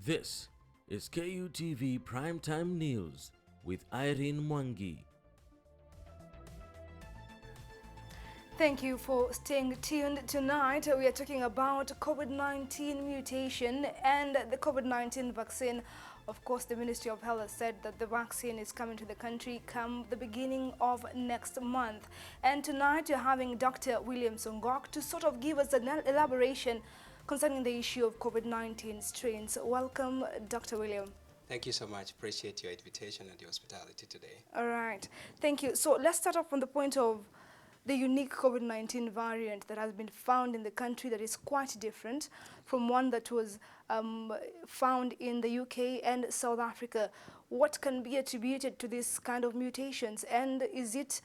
This is KUTV Primetime News with Irene Mwangi. Thank you for staying tuned. Tonight we are talking about COVID-19 mutation and the COVID-19 vaccine. Of course, the Ministry of Health has said that the vaccine is coming to the country come the beginning of next month. And tonight you're having Dr. William Songok to sort of give us an elaboration concerning the issue of COVID-19 strains. Welcome, Dr. William. Thank you so much. Appreciate your invitation and your hospitality today. All right. Thank you. So let's start off from the point of the unique COVID-19 variant that has been found in the country that is quite different from one that was found in the UK and South Africa. What can be attributed to this kind of mutations, and is it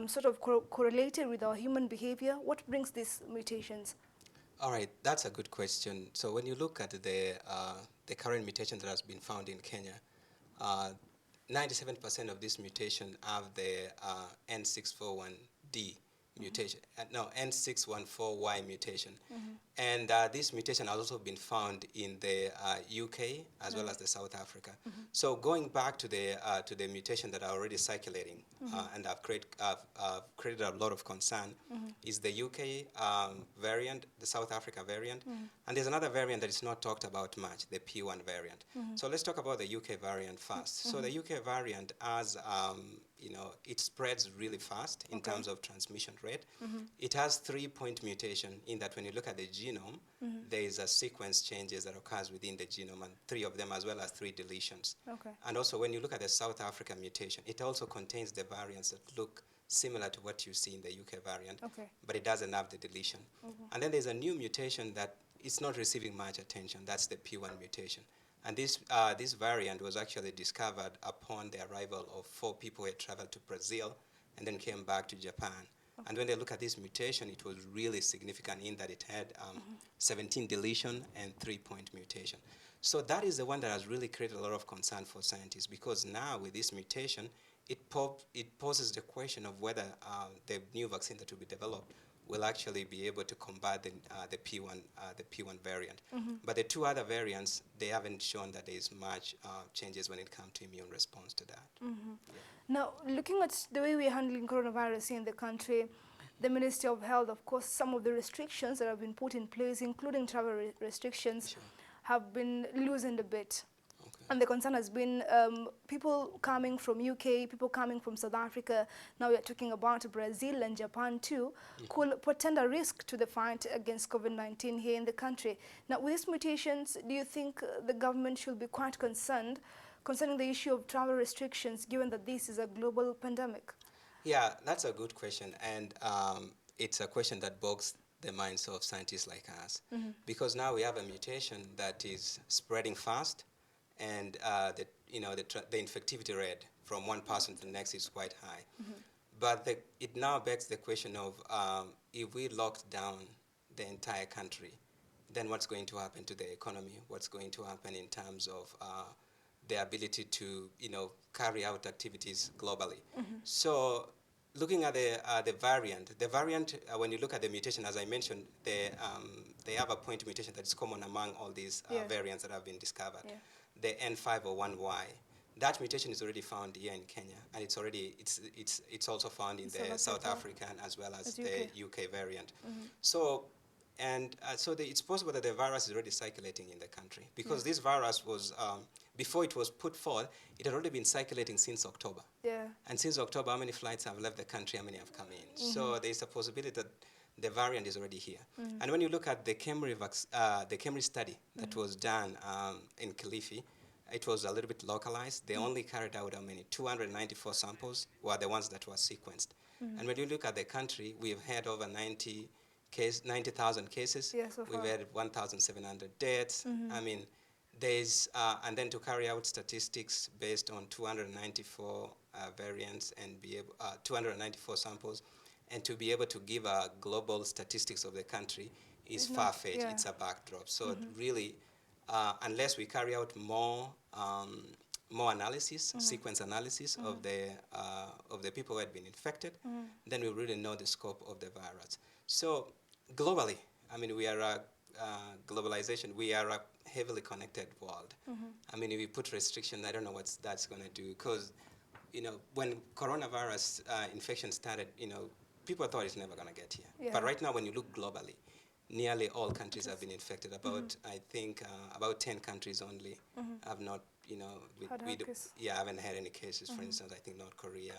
sort of correlated with our human behavior? What brings these mutations? All right, that's a good question. So when you look at the current mutation that has been found in Kenya, 97% of this mutation have the N641D mutation, N614Y mutation. And this mutation has also been found in the UK as well as the South Africa. So going back to the mutation that are already circulating and have created a lot of concern is the UK variant, the South Africa variant, and there's another variant that is not talked about much, the P1 variant. So let's talk about the UK variant first. So the UK variant has, it spreads really fast in terms of transmission rate. It has 3-point mutation in that when you look at the genome, there is a sequence changes that occurs within the genome, and 3 of them as well as 3 deletions. And also when you look at the South Africa mutation, it also contains the variants that look similar to what you see in the UK variant, but it doesn't have the deletion. And then there's a new mutation that is not receiving much attention. That's the P1 mutation. And this variant was actually discovered upon the arrival of 4 people who had traveled to Brazil and then came back to Japan. And when they look at this mutation, it was really significant in that it had 17 deletion and 3-point mutation. So that is the one that has really created a lot of concern for scientists, because now with this mutation, it poses the question of whether the new vaccine that will be developed will actually be able to combat the P1 variant. But the 2 other variants, they haven't shown that there is much changes when it comes to immune response to that. Now, looking at the way we're handling coronavirus in the country, the Ministry of Health, of course, some of the restrictions that have been put in place, including travel restrictions, have been loosened a bit. And the concern has been people coming from UK, people coming from South Africa, now we are talking about Brazil and Japan too, could portend a risk to the fight against COVID-19 here in the country. Now with these mutations, do you think the government should be quite concerned concerning the issue of travel restrictions, given that this is a global pandemic? Yeah, that's a good question, and it's a question that bogs the minds of scientists like us, because now we have a mutation that is spreading fast, and the infectivity rate from one person to the next is quite high. But it now begs the question of if we locked down the entire country, then what's going to happen to the economy? What's going to happen in terms of the ability to carry out activities globally? So looking at the variant, when you look at the mutation, as I mentioned, they have a point mutation that is common among all these variants that have been discovered. The N501Y. That mutation is already found here in Kenya, and it's also found in the South African as well as the UK variant. So it's possible that the virus is already circulating in the country, because this virus was, before it was put forth, it had already been circulating since October. And since October, how many flights have left the country, how many have come in? So there's a possibility that the variant is already here. And when you look at the Kemri study that was done in Kilifi, it was a little bit localized. They only carried out 294 samples were the ones that were sequenced. And when you look at the country, we've had over 90,000 cases. We've had 1,700 deaths. I mean, there's and then to carry out statistics based on 294 variants and 294 samples, and to be able to give a global statistics of the country is far-fetched. It's a backdrop. So really, unless we carry out more analysis, sequence analysis of the people who had been infected, then we really know the scope of the virus. So globally, I mean, we are globalization, we are a heavily connected world. I mean, if we put restriction, I don't know what that's going to do, because, you know, when coronavirus infection started, you know, people thought it's never going to get here. Yeah. But right now, when you look globally, nearly all countries have been infected. About, I think, about 10 countries only have not, you know, haven't had any cases. For instance, I think North Korea,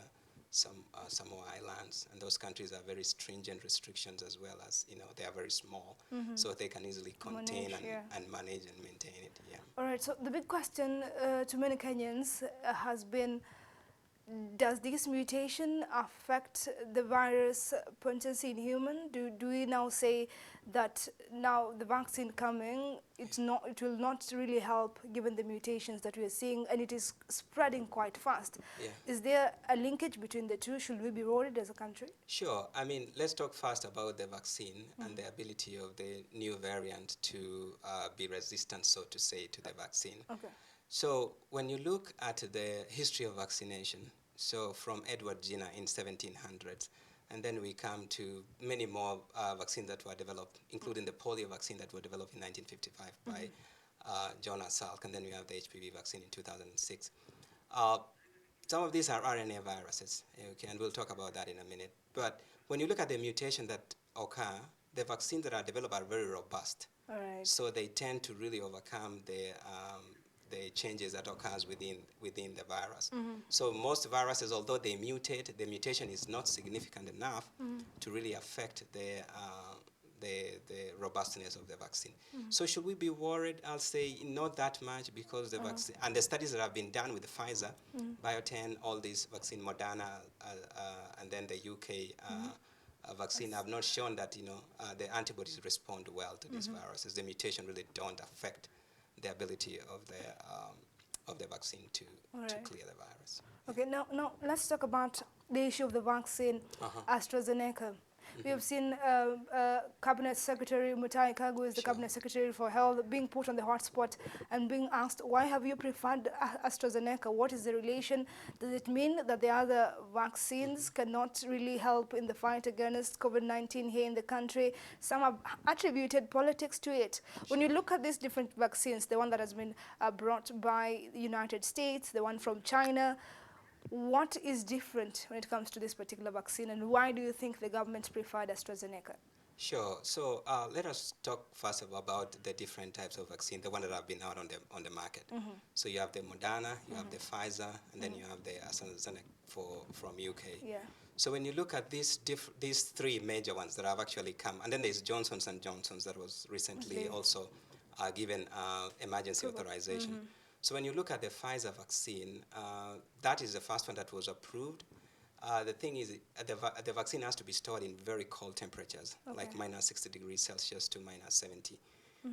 some Samoa Islands, and those countries have very stringent restrictions, as well as, you know, they are very small, so they can easily contain and manage and maintain it. Yeah. All right. So the big question to many Kenyans has been, does this mutation affect the virus potency in human? Do we now say that now the vaccine coming, it will not really help given the mutations that we are seeing, and it is spreading quite fast? Yeah. Is there a linkage between the two? Should we be worried as a country? Sure. I mean, let's talk first about the vaccine and the ability of the new variant to be resistant, so to say, to the vaccine. Okay. So when you look at the history of vaccination, so from Edward Jenner in 1700s, and then we come to many more vaccines that were developed, including the polio vaccine that were developed in 1955 by Jonas Salk, and then we have the HPV vaccine in 2006. Some of these are RNA viruses, okay, and we'll talk about that in a minute. But when you look at the mutation that occur, the vaccines that are developed are very robust. All right. So they tend to really overcome the changes that occurs within the virus. So most viruses, although they mutate, the mutation is not significant enough to really affect the robustness of the vaccine. So should we be worried? I'll say not that much, because the vaccine and the studies that have been done with Pfizer, BioNTech, all these vaccine, Moderna, and then the UK vaccine have not shown that, you know, the antibodies respond well to these viruses. The mutation really don't affect the ability of the vaccine to clear the virus. Okay, now let's talk about the issue of the vaccine, Astrazeneca. We have seen Cabinet Secretary Mutai Kagwe, is the Cabinet Secretary for Health, being put on the hotspot and being asked, why have you preferred AstraZeneca? What is the relation? Does it mean that the other vaccines cannot really help in the fight against COVID-19 here in the country? Some have attributed politics to it. When you look at these different vaccines, the one that has been brought by the United States, the one from China, what is different when it comes to this particular vaccine, and why do you think the government preferred AstraZeneca? Sure. So let us talk first about the different types of vaccine, the one that have been out on the market. So you have the Moderna, you have the Pfizer, and then you have the Astrazeneca from UK. Yeah. So when you look at these three major ones that have actually come, and then there's Johnson & Johnson's that was recently also given emergency authorization. So when you look at the Pfizer vaccine, that is the first one that was approved. The thing is, the vaccine has to be stored in very cold temperatures, like minus 60 degrees Celsius to minus 70.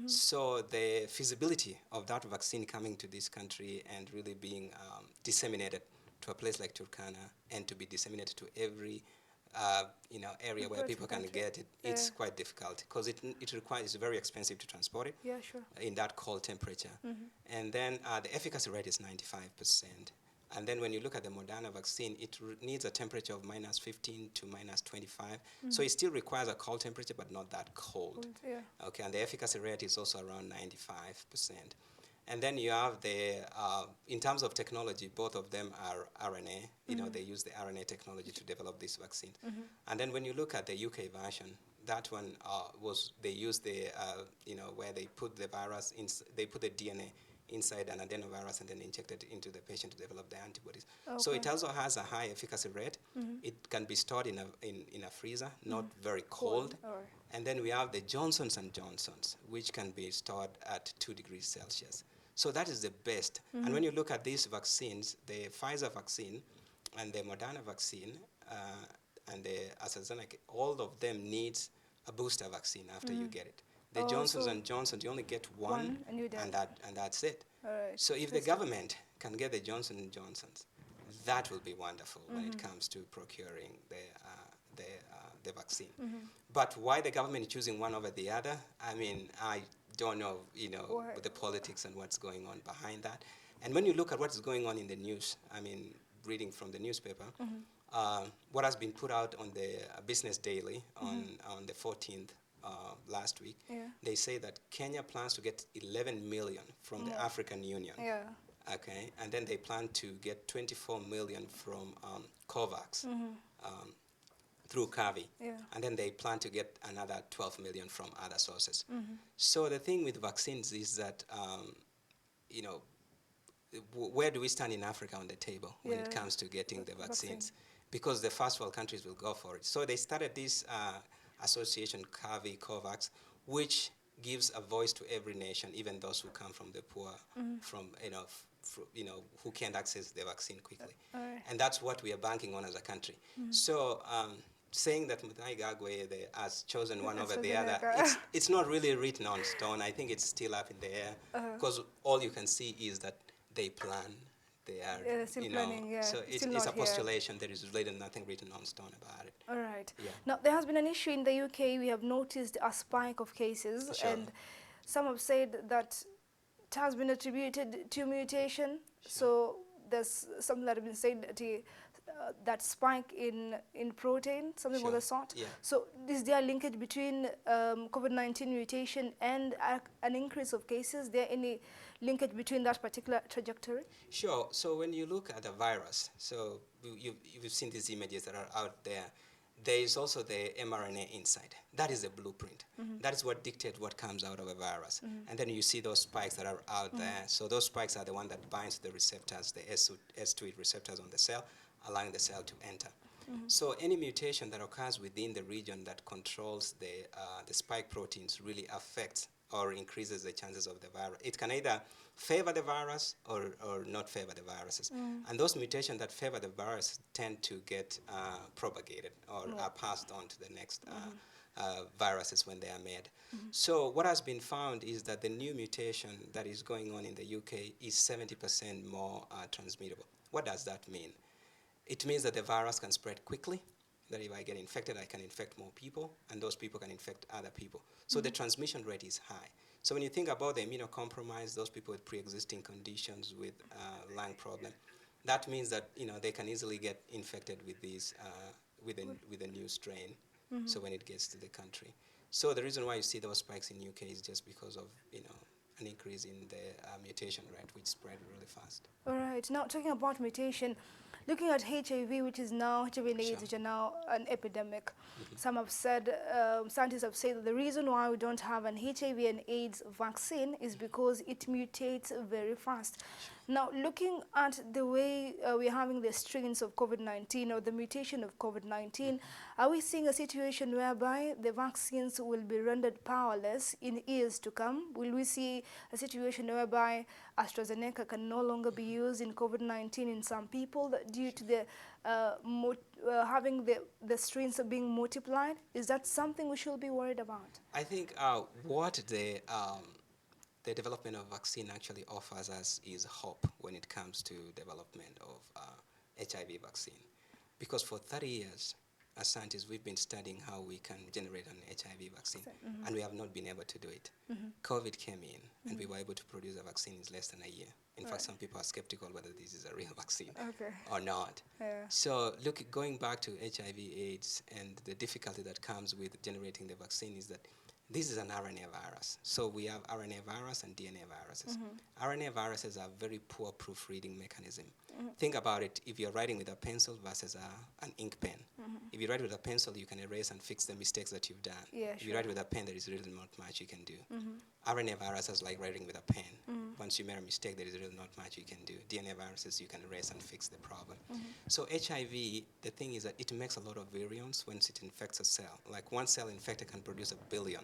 So the feasibility of that vaccine coming to this country and really being disseminated to a place like Turkana and to be disseminated to every area where people can get it, it's quite difficult, because it requires, it's very expensive to transport it in that cold temperature. And then the efficacy rate is 95%. And then when you look at the Moderna vaccine, it needs a temperature of minus 15 to minus 25. So it still requires a cold temperature, but not that cold. Okay, and the efficacy rate is also around 95%. And then you have in terms of technology, both of them are RNA. You know, they use the RNA technology to develop this vaccine. And then when you look at the UK version, that one they used where they put the virus they put the DNA inside an adenovirus and then injected it into the patient to develop the antibodies. So it also has a high efficacy rate. It can be stored in a freezer, not very cold. And then we have the Johnson & Johnson's, which can be stored at 2 degrees Celsius. So that is the best. And when you look at these vaccines, the Pfizer vaccine and the Moderna vaccine and the Astrazeneca, all of them needs a booster vaccine after you get it. The Johnson & Johnson, you only get one and that's it. So if the government can get the Johnson & Johnson's, that will be wonderful when it comes to procuring the vaccine. But why the government is choosing one over the other, I mean, I don't know, with the politics and what's going on behind that. And when you look at what's going on in the news, I mean, reading from the newspaper, what has been put out on the Business Daily on the 14th last week. Yeah. They say that Kenya plans to get 11 million from the African Union. Yeah. Okay, and then they plan to get 24 million from COVAX through KAVI. Yeah. And then they plan to get another 12 million from other sources. So the thing with vaccines is that, you know, where do we stand in Africa on the table when it comes to getting the vaccines? Because the first world countries will go for it. So they started this association, KAVI, COVAX, which gives a voice to every nation, even those who come from the poor, from who can't access the vaccine quickly. And that's what we are banking on as a country. So saying that Mutai Gagwe has chosen one over the other, it's not really written on stone. I think it's still up in the air, because all you can see is that they plan. They are, still planning, so it's a postulation. There is really nothing written on stone about it. All right. Yeah. Now, there has been an issue in the UK. We have noticed a spike of cases, and some have said that it has been attributed to mutation. So there's something that has been said that that spike in protein, something of the sort. Yeah. So is there a linkage between COVID-19 mutation and an increase of cases? Is there any linkage between that particular trajectory? Sure. So when you look at the virus, so you've seen these images that are out there. There is also the mRNA inside. That is the blueprint. That is what dictates what comes out of a virus. And then you see those spikes that are out there. So those spikes are the one that binds the receptors, the S2 receptors on the cell, allowing the cell to enter. So any mutation that occurs within the region that controls the spike proteins really affects or increases the chances of the virus. It can either favor the virus or not favor the viruses. And those mutations that favor the virus tend to get propagated or are passed on to the next viruses when they are made. So what has been found is that the new mutation that is going on in the UK is 70% more transmittable. What does that mean? It means that the virus can spread quickly, that if I get infected, I can infect more people, and those people can infect other people. So the transmission rate is high. So when you think about the immunocompromised, those people with pre-existing conditions with lung problem, that means that they can easily get infected with these with a new strain. So when it gets to the country, so the reason why you see those spikes in UK is just because of an increase in the mutation rate, which spread really fast. All right. Now talking about mutation. Looking at HIV, which is now HIV and AIDS, which are now an epidemic, some have said, scientists have said that the reason why we don't have an HIV and AIDS vaccine is because it mutates very fast. Now, looking at the way we're having the strains of COVID-19 or the mutation of COVID-19, are we seeing a situation whereby the vaccines will be rendered powerless in years to come? Will we see a situation whereby Astrazeneca can no longer be used in COVID-19 in some people due to the having the strains being multiplied? Is that something we should be worried about? I think what the development of vaccine actually offers us is hope when it comes to development of HIV vaccine. Because for 30 years, as scientists, we've been studying how we can generate an HIV vaccine, and we have not been able to do it. COVID came in, and we were able to produce a vaccine in less than a year. In fact, some people are skeptical whether this is a real vaccine or not. So going back to HIV/AIDS and the difficulty that comes with generating the vaccine is that this is an RNA virus. So we have RNA virus and DNA viruses. RNA viruses are very poor proofreading mechanism. Think about it, if you're writing with a pencil versus an ink pen. If you write with a pencil, you can erase and fix the mistakes that you've done. If you write with a pen, there is really not much you can do. RNA viruses like writing with a pen. Once you make a mistake, there is really not much you can do. DNA viruses, you can erase and fix the problem. So HIV, the thing is that it makes a lot of virions once it infects a cell. Like one cell infected can produce 1 billion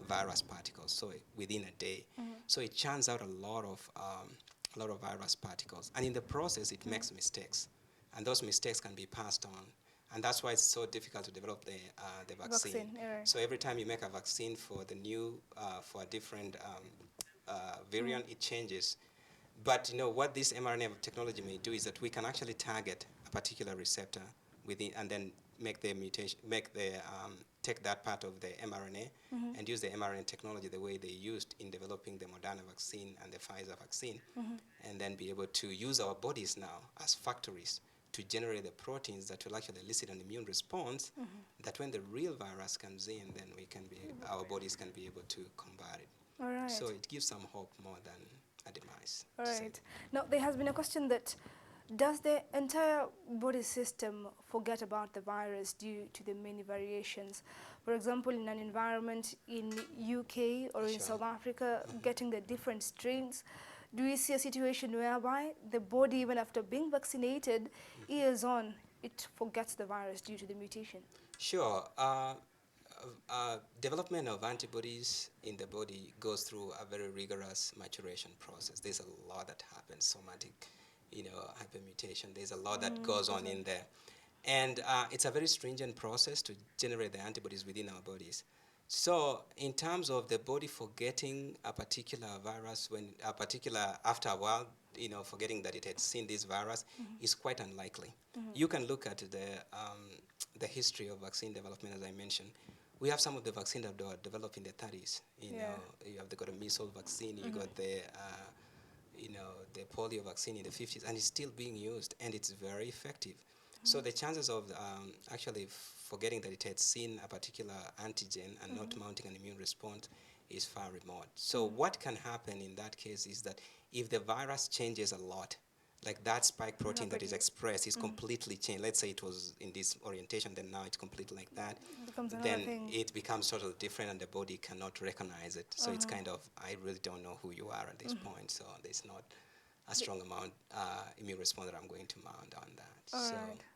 virus particles, so within a day. So it churns out a lot of virus particles, and in the process, it makes mistakes, and those mistakes can be passed on, and that's why it's so difficult to develop the vaccine. So every time you make a vaccine for the new, for a different variant, it changes. But what this mRNA technology may do is that we can actually target a particular receptor within, and then make the mutation, take that part of the mRNA and use the mRNA technology the way they used in developing the Moderna vaccine and the Pfizer vaccine, and then be able to use our bodies now as factories to generate the proteins that will actually elicit an immune response, that when the real virus comes in, then our bodies can be able to combat it. All right. So it gives some hope more than a demise. All right. Now, there has been a question that does the entire body system forget about the virus due to the many variations? For example, in an environment in UK or in South Africa, getting the different strains, do we see a situation whereby the body, even after being vaccinated, years on, it forgets the virus due to the mutation? Sure. Development of antibodies in the body goes through a very rigorous maturation process. There's a lot that happens, somatic, hypermutation. There's a lot that goes on in there. And it's a very stringent process to generate the antibodies within our bodies. So in terms of the body forgetting a particular virus, after a while, forgetting that it had seen this virus is quite unlikely. You can look at the history of vaccine development, as I mentioned. We have some of the vaccines that were developed in the 30s. You have got a measles vaccine, you got the polio vaccine in the 50s, and it's still being used, and it's very effective. So the chances of actually forgetting that it had seen a particular antigen and not mounting an immune response is far remote. So what can happen in that case is that if the virus changes a lot, like that spike protein that is expressed is completely changed. Let's say it was in this orientation, then now it's completely like that. Then it becomes totally different and the body cannot recognize it. So it's kind of, I really don't know who you are at this point. So there's not a strong amount immune response that I'm going to mount on that.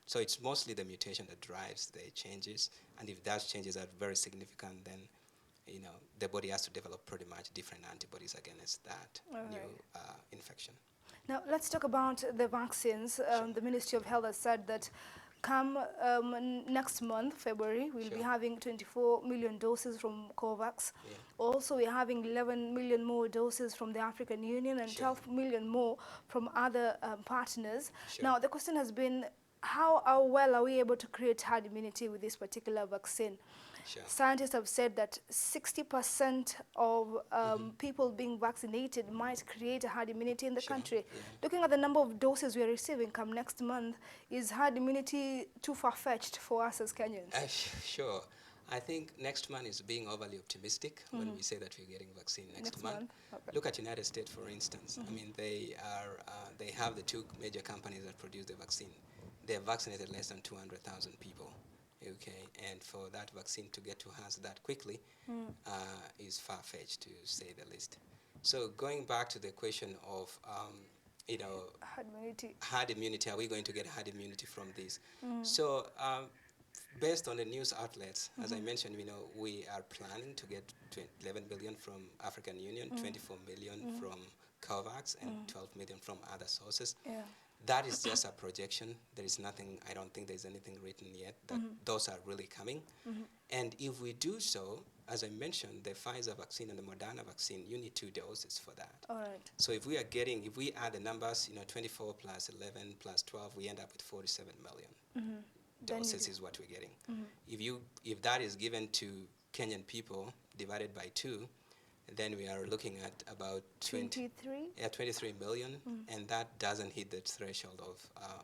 So it's mostly the mutation that drives the changes. And if those changes are very significant, then the body has to develop pretty much different antibodies against that new infection. Now, let's talk about the vaccines. The Ministry of Health has said that come next month, February, we'll be having 24 million doses from COVAX. Also, we're having 11 million more doses from the African Union and 12 million more from other partners. Now, the question has been, how well are we able to create herd immunity with this particular vaccine? Scientists have said that 60% of people being vaccinated might create a herd immunity in the country. Looking at the number of doses we are receiving come next month, is herd immunity too far-fetched for us as Kenyans? Sure. I think next month is being overly optimistic when we say that we're getting vaccine next month. Look at United States, for instance. I mean, they have the two major companies that produce the vaccine. They have vaccinated less than 200,000 people. Okay, and for that vaccine to get to us that quickly is far-fetched, to say the least. So going back to the question of, herd immunity, are we going to get herd immunity from this? So based on the news outlets, as I mentioned, we are planning to get 11 billion from African Union, 24 million from COVAX, and 12 million from other sources. That is just a projection. There is nothing, I don't think there's anything written yet that those are really coming. And if we do so, as I mentioned, the Pfizer vaccine and the Moderna vaccine, you need 2 doses for that. So if we add the numbers, 24 plus 11 plus 12, we end up with 47 million doses is what we're getting. If that is given to Kenyan people divided by 2, then we are looking at about 23 million, and that doesn't hit the threshold of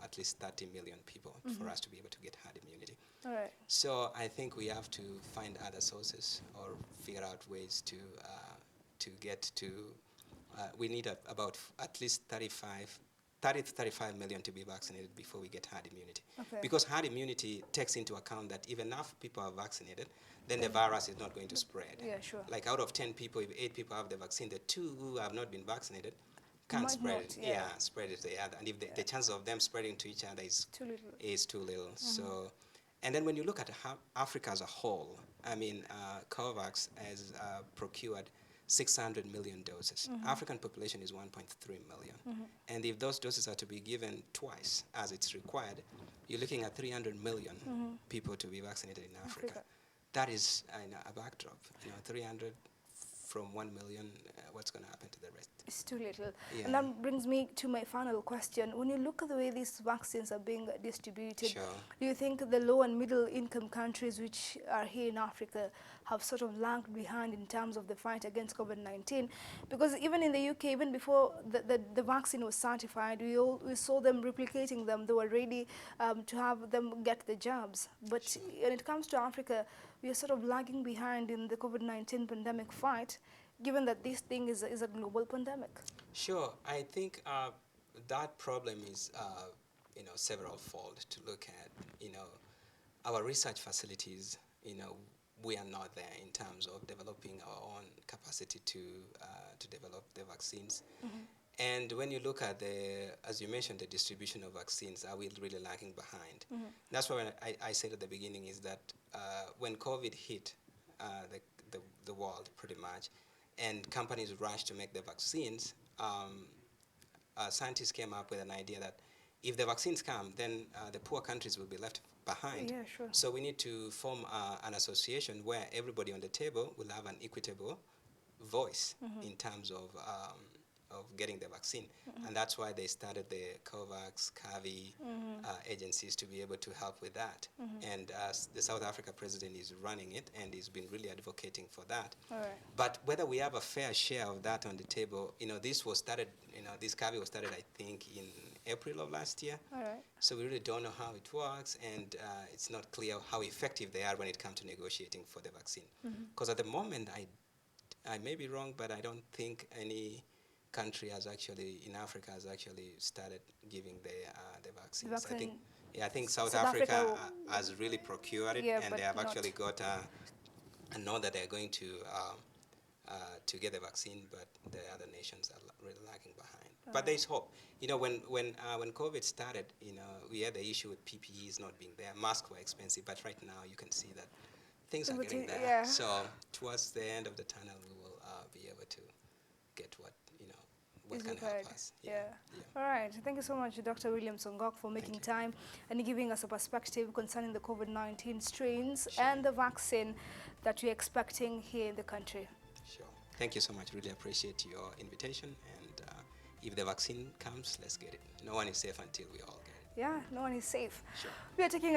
at least 30 million people for us to be able to get herd immunity. So I think we have to find other sources or figure out ways to get to, we need about at least 30 to 35 million to be vaccinated before we get herd immunity. Because herd immunity takes into account that if enough people are vaccinated, then the virus is not going to spread. Like out of 10 people, if 8 people have the vaccine, the 2 who have not been vaccinated can't spread it. Spread it to the other. And if the chance of them spreading to each other is too little. So, and then when you look at Africa as a whole, I mean, COVAX has procured 600 million doses. African population is 1.3 million. And if those doses are to be given twice as it's required, you're looking at 300 million people to be vaccinated in Africa. That is a backdrop, 300, from 1 million, what's going to happen to the rest? It's too little. Yeah. And that brings me to my final question. When you look at the way these vaccines are being distributed, Sure. do you think the low and middle income countries which are here in Africa have sort of lagged behind in terms of the fight against COVID-19? Because even in the UK, even before the vaccine was certified, we saw them replicating them. They were ready to have them get the jabs. But Sure. when it comes to Africa, we are sort of lagging behind in the COVID-19 pandemic fight, given that this thing is a global pandemic. Sure. I think that problem is, several-fold to look at. Our research facilities, we are not there in terms of developing our own capacity to develop the vaccines. Mm-hmm. And when you look at as you mentioned, the distribution of vaccines, are we really lagging behind? Mm-hmm. That's why I said at the beginning is that when COVID hit the world pretty much, and companies rushed to make the vaccines, scientists came up with an idea that if the vaccines come, then the poor countries will be left behind. Yeah, sure. So we need to form an association where everybody on the table will have an equitable voice in terms of getting the vaccine. And that's why they started the COVAX, CAVI agencies to be able to help with that. And the South Africa president is running it, and he's been really advocating for that. All right. But whether we have a fair share of that on the table, this CAVI was started, I think, in April of last year. All right. So we really don't know how it works, and it's not clear how effective they are when it comes to negotiating for the vaccine. Because at the moment, I may be wrong, but I don't think any country in Africa has actually started giving the vaccines. I think South Africa has really procured it, and they have actually got a note that they're going to get the vaccine, but the other nations are really lagging behind. But there's hope. When COVID started, we had the issue with PPEs not being there. Masks were expensive, but right now you can see that things are getting there. Yeah. So towards the end of the tunnel, we will be able to get what can help us. Yeah. All right. Thank you so much, Dr. William Songok, for making time and giving us a perspective concerning the COVID-19 strains and the vaccine that we're expecting here in the country. Sure. Thank you so much. Really appreciate your invitation. And if the vaccine comes, let's get it. No one is safe until we all get it. Yeah, no one is safe. Sure. We are taking a